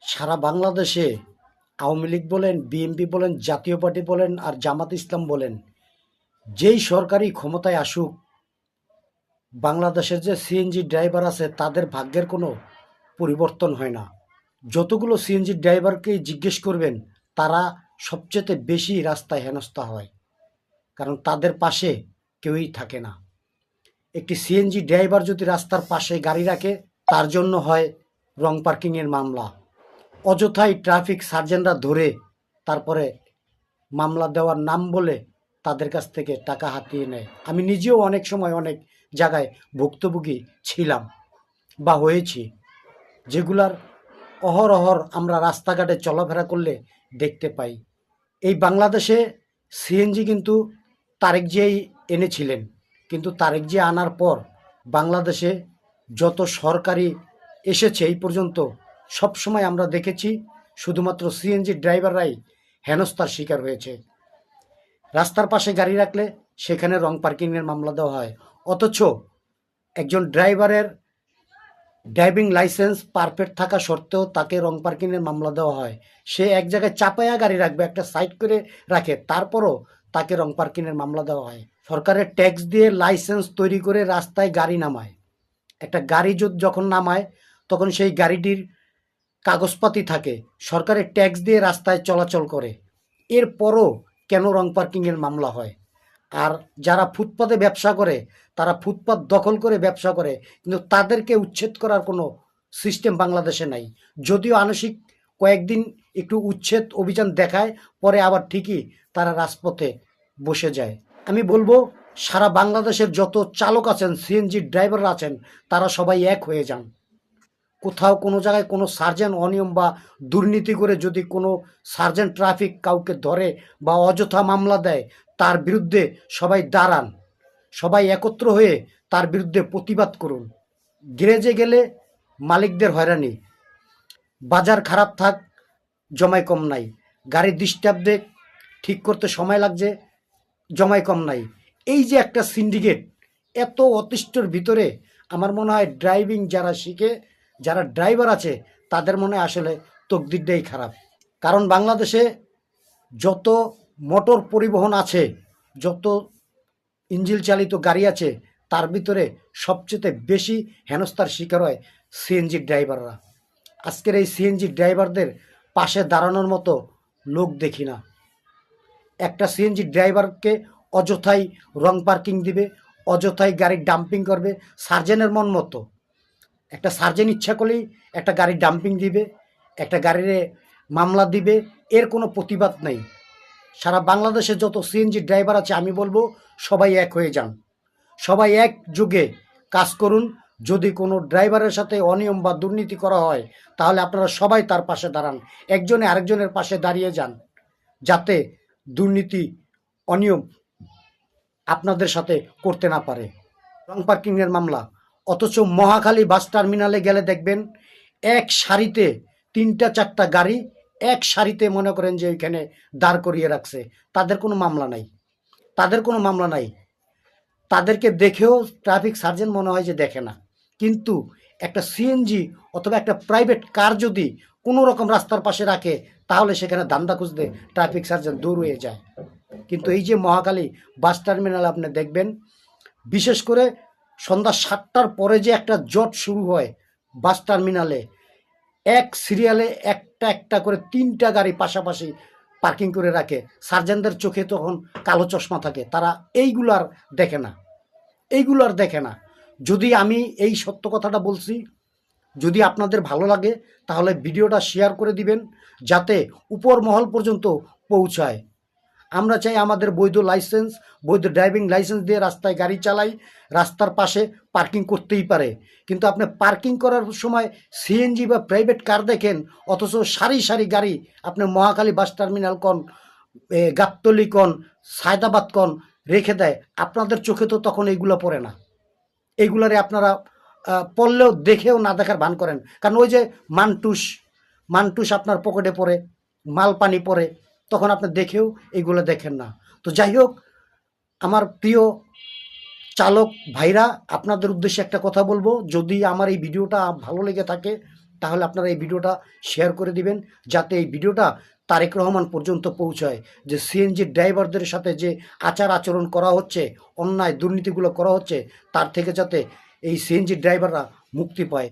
সারা বাংলাদেশে আওয়ামী লীগ বলেন, বিএনপি বলেন, জাতীয় পার্টি বলেন আর জামাত ইসলাম বলেন, যেই সরকারি ক্ষমতায় আসুক, বাংলাদেশের যে সিএনজি ড্রাইভার আছে তাদের ভাগ্যের কোনো পরিবর্তন হয় না। যতগুলো সিএনজি ড্রাইভারকেই জিজ্ঞেস করবেন, তারা সবচেয়ে বেশি রাস্তায় হেনস্থা হয়, কারণ তাদের পাশে কেউই থাকে না। একটি সিএনজি ড্রাইভার যদি রাস্তার পাশে গাড়ি রাখে, তার জন্য হয় রং পার্কিংয়ের মামলা। অযথাই ট্রাফিক সার্জেন্টরা ধরে তারপরে মামলা দেওয়ার নাম বলে তাদের কাছ থেকে টাকা হাতিয়ে নেয়। আমি নিজেও অনেক সময় অনেক জায়গায় ভুক্তভোগী ছিলাম বা হয়েছি, যেগুলার অহরহর আমরা রাস্তাঘাটে চলাফেরা করলে দেখতে পাই। এই বাংলাদেশে সিএনজি কিন্তু তারেক জিয়াই এনেছিলেন, কিন্তু তারেক জিয়া আনার পর বাংলাদেশে যত সরকারি এসেছে এই পর্যন্ত সবসময় আমরা দেখেছি শুধুমাত্র সিএনজি ড্রাইভাররাই হেনস্থার শিকার হয়েছে। রাস্তার পাশে গাড়ি রাখলে সেখানে রং পার্কিংয়ের মামলা দেওয়া হয়, অথচ একজন ড্রাইভারের ড্রাইভিং লাইসেন্স পারফেক্ট থাকা সত্ত্বেও তাকে রং পার্কিংয়ের মামলা দেওয়া হয়। সে এক জায়গায় চাপায়া গাড়ি রাখবে, একটা সাইড করে রাখে, তারপরও তাকে রং পার্কিংয়ের মামলা দেওয়া হয়। সরকারের ট্যাক্স দিয়ে লাইসেন্স তৈরি করে রাস্তায় গাড়ি নামায়। একটা গাড়ি যখন নামায় তখন সেই গাড়িটির কাগজপাতি থাকে, সরকারের ট্যাক্স দিয়ে রাস্তায় চলাচল করে, এরপরও কেন রং পার্কিংয়ের মামলা হয়? আর যারা ফুটপাতে ব্যবসা করে, তারা ফুটপাত দখল করে ব্যবসা করে, কিন্তু তাদেরকে উচ্ছেদ করার কোনো সিস্টেম বাংলাদেশে নাই। যদিও আংশিক কয়েকদিন একটু উচ্ছেদ অভিযান দেখায়, পরে আবার ঠিকই তারা রাজপথে বসে যায়। আমি বলবো, সারা বাংলাদেশের যত চালক আছেন, সিএনজি ড্রাইভাররা আছেন, তারা সবাই এক হয়ে যান। কোথাও কোনো জায়গায় কোনো সার্জেন্ট অনিয়ম বা দুর্নীতি করে যদি কোনো সার্জেন্ট ট্রাফিক কাউকে ধরে বা অযথা মামলা দেয়, তার বিরুদ্ধে সবাই দাঁড়ান, সবাই একত্র হয়ে তার বিরুদ্ধে প্রতিবাদ করুন। গ্যারেজে গেলে মালিকদের হয়রানি, বাজার খারাপ থাক, জমায় কম নাই, গাড়ি ডিস্টার্ব দেখ, ঠিক করতে সময় লাগছে, জমায় কম নাই। এই যে একটা সিন্ডিকেট, এত অতিষ্ঠর ভিতরে আমার মনে হয় ড্রাইভিং যারা শিখে, যারা ড্রাইভার আছে, তাদের মনে হয় আসলে তকদিরটাই খারাপ। কারণ বাংলাদেশে যত মোটর পরিবহন আছে, যত ইঞ্জিন চালিত গাড়ি আছে, তার ভিতরে সবচেয়ে বেশি হেনস্থার শিকার হয় সিএনজি ড্রাইভাররা। আজকের এই সিএনজি ড্রাইভারদের পাশে দাঁড়ানোর মতো লোক দেখি না। একটা সিএনজি ড্রাইভারকে অযথাই রং পার্কিং দিবে, অযথাই গাড়ি ডাম্পিং করবে সার্জেনের মন মতো। একটা সার্জেন ইচ্ছা করলেই একটা গাড়ি ডাম্পিং দিবে, একটা গাড়ির মামলা দিবে, এর কোনো প্রতিবাদ নেই। সারা বাংলাদেশে যত সিএনজি ড্রাইভার আছে, আমি বলবো সবাই এক হয়ে যান, সবাই এক যুগে কাজ করুন। যদি কোনো ড্রাইভারের সাথে অনিয়ম বা দুর্নীতি করা হয়, তাহলে আপনারা সবাই তার পাশে দাঁড়ান, একজনে আরেকজনের পাশে দাঁড়িয়ে যান, যাতে দুর্নীতি অনিয়ম আপনাদের সাথে করতে না পারে। রং পার্কিংয়ের মামলা, অথচ মহাখালী বাস টার্মিনালে গেলে দেখবেন এক সারিতে 3টা 4টা গাড়ি এক সারিতে মনে করেন যে ওইখানে দাঁড় করিয়ে রাখছে, তাদের কোনো মামলা নাই, তাদের কোনো মামলা নাই। তাদেরকে দেখেও ট্রাফিক সার্জেন্ট মনে হয় যে দেখে না। কিন্তু একটা সিএনজি অথবা একটা প্রাইভেট কার যদি কোনো রকম রাস্তার পাশে রাখে, তাহলে সেখানে ধান্দা খুঁজতে ট্রাফিক সার্জেন্ট দূর হয়ে যায়। কিন্তু এই যে মহাখালী বাস টার্মিনাল আপনি দেখবেন, বিশেষ করে সন্ধ্যা 7টার পরে যে একটা জট শুরু হয় বাস টার্মিনালে, এক সিরিয়ালে একটা একটা করে 3টা গাড়ি পাশাপাশি পার্কিং করে রাখে। সার্জেন্টদের চোখে তখন কালো চশমা থাকে, তারা এইগুলার দেখে না, এইগুলার দেখে না। যদি আমি এই সত্য কথাটা বলছি, যদি আপনাদের ভালো লাগে, তাহলে ভিডিওটা শেয়ার করে দিবেন, যাতে উপর মহল পর্যন্ত পৌঁছায়। আমরা চাই আমাদের বৈধ লাইসেন্স, বৈধ ড্রাইভিং লাইসেন্স দিয়ে রাস্তায় গাড়ি চালাই, রাস্তার পাশে পার্কিং করতেই পারে। কিন্তু আপনি পার্কিং করার সময় সিএনজি বা প্রাইভেট কার দেখেন, অথচ সারি সারি গাড়ি আপনি মহাখালী বাস টার্মিনাল কন, গাবতলী কন, সায়দাবাদ কন রেখে দেয়, আপনাদের চোখে তো তখন এইগুলো পড়ে না। এইগুলারে আপনারা পড়লেও দেখেও না দেখার ভান করেন, কারণ ওই যে মানটুস মানটুস আপনার পকেটে পড়ে, মাল পানি পড়ে, তখন আপনি দেখেও এগুলো দেখেন না। তো যাই হোক, আমার প্রিয় চালক ভাইরা, আপনাদের উদ্দেশ্যে একটা কথা বলবো, যদি আমার এই ভিডিওটা ভালো লেগে থাকে, তাহলে আপনারা এই ভিডিওটা শেয়ার করে দিবেন, যাতে এই ভিডিওটা তারেক রহমান পর্যন্ত পৌঁছায়, যে সিএনজি ড্রাইভারদের সাথে যে আচার আচরণ করা হচ্ছে, অন্যায় দুর্নীতিগুলো করা হচ্ছে, তার থেকে যাতে এই সিএনজি ড্রাইভাররা মুক্তি পায়।